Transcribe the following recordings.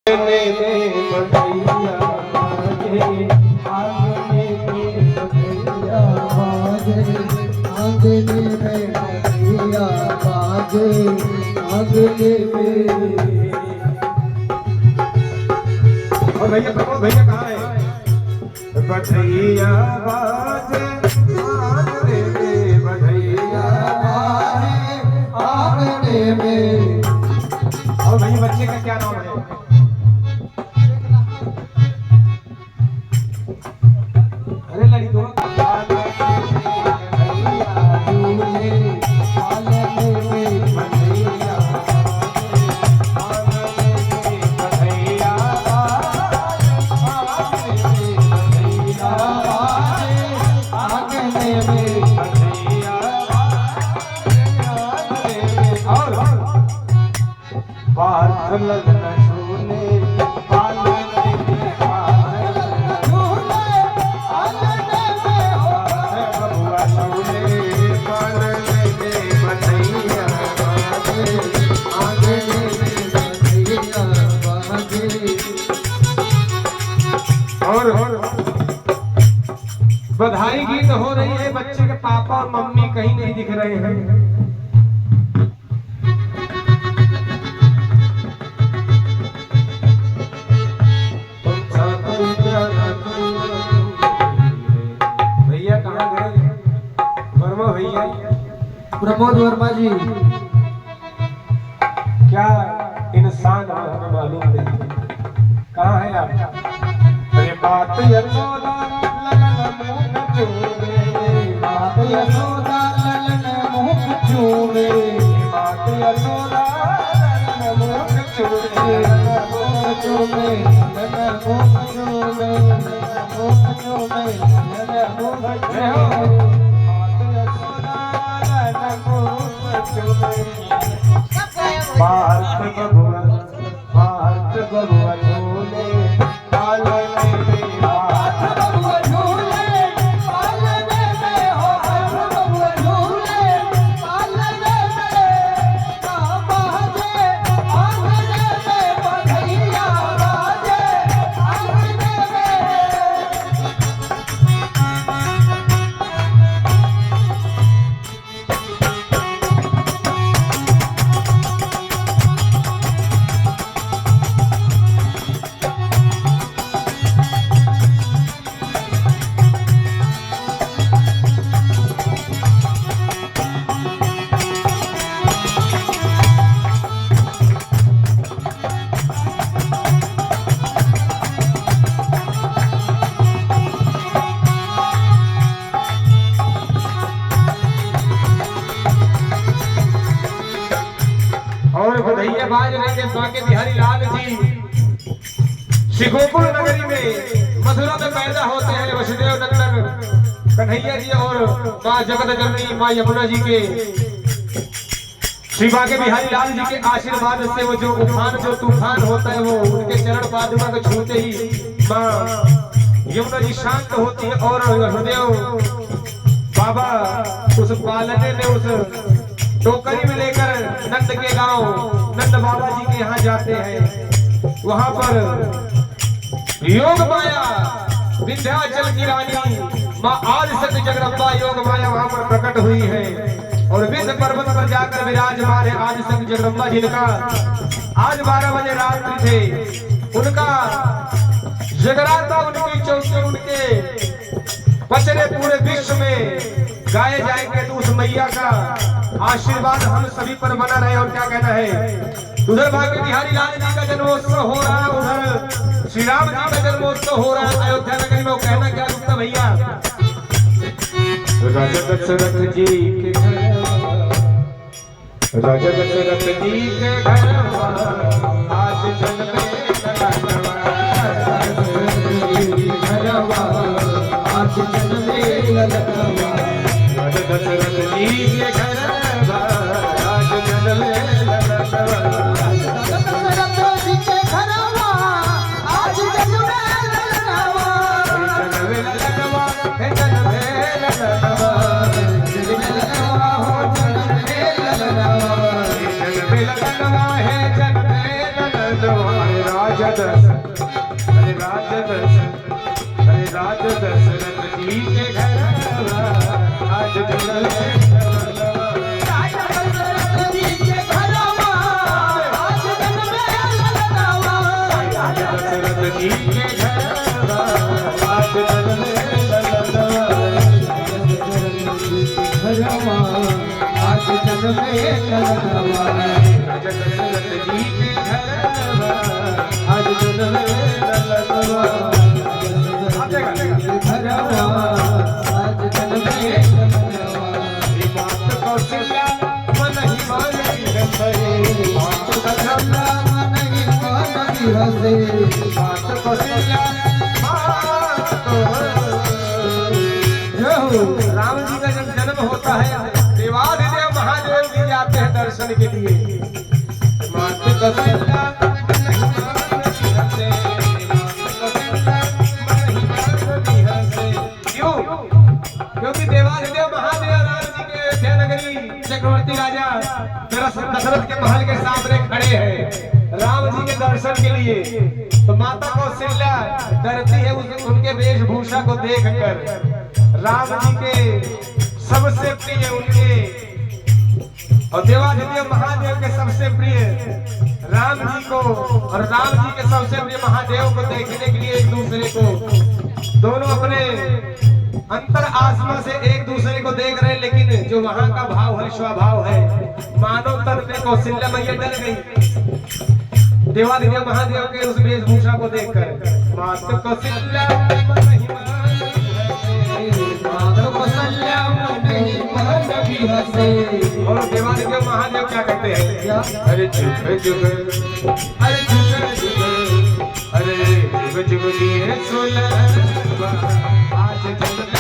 आंगने में बधैया बाजे, आंगने में बधैया बाजे, आंगने में बधैया बाजे, आंगने में। और भैया प्रमोद भैया कहाँ है? बधैया बाजे आंगने में, बधैया बाजे आंगने में। और भैया बच्चे का क्या नाम है? अरे लड़ी दो बधाई गीत हो रही है। बच्चे के पापा और मम्मी कहीं नहीं दिख रहे हैं। भैया कहाँ गए? वर्मा भैया, प्रमोद वर्मा जी, क्या इंसान हमें मालूम नहीं कहाँ है आप? अरे बात यशोदा ललन मुख चूमे, बात यशोदा ललन मुख चूमे, बात यशोदा ललन मुख चूमे, मुख चूमे, ललन मुख चूमे, मुख चूमे, ललन मुख चूमे, बात यशोदा ललन मुख चूमे। भारत बबुआ, भारत बबुआ झूले पालने में, भारत बबुआ झूले पालने में, हो भारत बबुआ झूले पालने में। बाजे आंगने में बधैया बाजे, आंगने में। और बधैया बाज रहे थे बांके बिहारी लाल जी। श्री गोकुल नगरी में मथुरा में पैदा होते हैं वसुदेव नंदन कन्हैया जी और माँ जगत जननी माँ यमुना जी के, श्री बांके बिहारी लाल जी के आशीर्वाद से वो जो उफान जो तूफान होता है वो उनके चरण पादुका को छूते ही माँ यमुना जी शांत होती है। और वसुदेव बाबा उस पालने में उस टोकरी में लेकर नंद के गांव नंद बाबा जी के यहाँ जाते हैं। वहां पर योग माया विंध्याचल की रानी माँ आदिशक्ति जगदम्बा योग माया वहां पर प्रकट हुई है। और विंध्य पर्वत पर जाकर विराजमान है आदिशक्ति जगदम्बा जिनका आज 12 बजे रात्रि थे। उनका जगराता उनकी चौके उनके बचने पूरे विश्व में गाए जाएंगे। तो उस मैया का आशीर्वाद हम सभी पर बना रहे। और क्या कहना है? उधर बांके बिहारी लाल जी का जन्मोत्सव हो रहा है, उधर श्री राम जी का जन्मोत्सव हो रहा है अयोध्या नगरी में। वो कहना क्या रुकता भैया? राजा दशरथ जी के घर, राजा दशरथ जी के घर आज जन्मे ललनवा, आज जन्मे ललनवा, राजा दशरथ जी के घर आज जन्मे ललनवा, दशरथ जी के घर आज जन्मे ललनवा, जन्मे ललनवा, जन्मे ललनवा, जन्मे ललनवा, जन्मे ललनवा, जन्मे ललनवा है जन्मे राजा दशरथ जी के घर आज जन्म जी के घर आज जन्म आज जन्म राजा दशरथ जी के घर आज जन्म आज जन्म बात कौशल्या मन ही मानी बात कौशल्या बात कौशल्या राम जी का जब जन्म होता है देवाधिदेव महादेव जी जाते हैं दर्शन के लिए। बात कौशल्या क्योंकि देवाधिदेव महादेव राम जी के अयोध्या नगरी चक्रवर्ती राजा दशरथ के महल के सामने खड़े हैं राम जी के दर्शन के लिए। तो माता कौशल्या डरती है उनके वेशभूषा को देखकर। राम जी के सबसे प्रिय उनके और देवाधिदेव महादेव के सबसे प्रिय राम जी को और राम जी के सबसे प्रिय महादेव को देखने के लिए एक दूसरे को दोनों अपने अंतर आत्मा से एक दूसरे को देख रहे हैं। लेकिन जो वहां का भाव है स्वभाव है मानव तन पे कौशल्या मैया डर गई देवाधिदेव महादेव के उस वेशभूषा को देखकर। माता कौशल्या और देवाधिदेव महादेव क्या कहते हैं? अरे जुग जुग अरे जुग जुग अरे जुग जुग दिए सोलह आज जन्म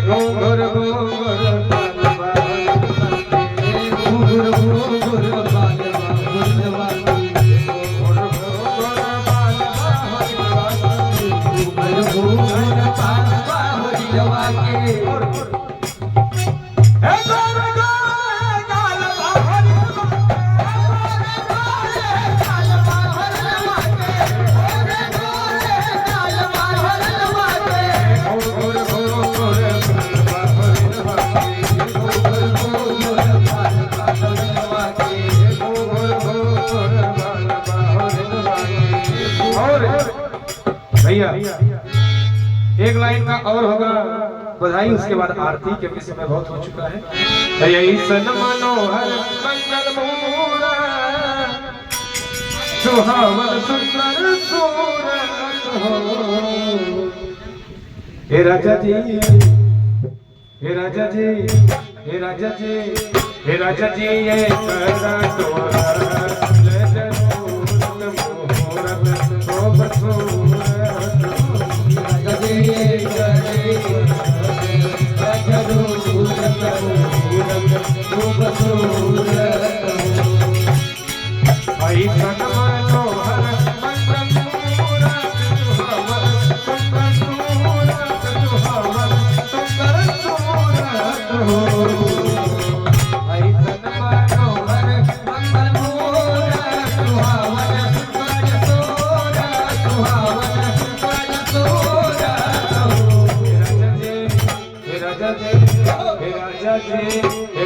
घोर घोर भैया एक लाइन का और होगा बधाई, उसके बाद आरती क्योंकि समय बहुत हो चुका है। ऐसन मनोहर मंगल मूरत सुहावन सुंदर सूरत हो। हे राजा जी हे राजा जी हे राजा जी हे राजा जी ये करा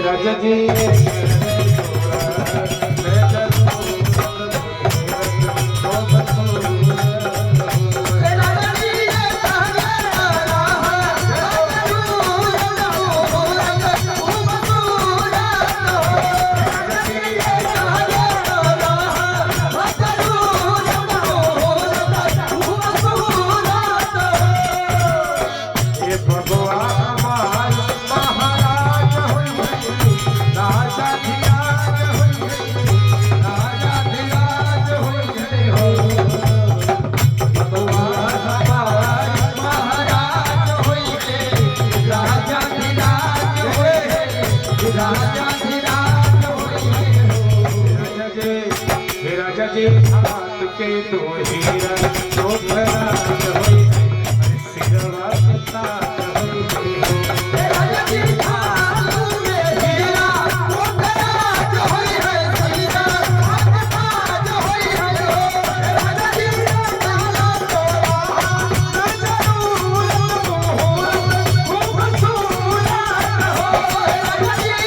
राजा जी भगवान महाराज राजा जी हाथ के तो हीरा तो भरा होई अरे सिरवा पता होई राजा जी हाथ में हीरा तो भरा होई है सिरवा पता होई है राजा जी ताला तोरा जरूर खूब सुना हो राजा जी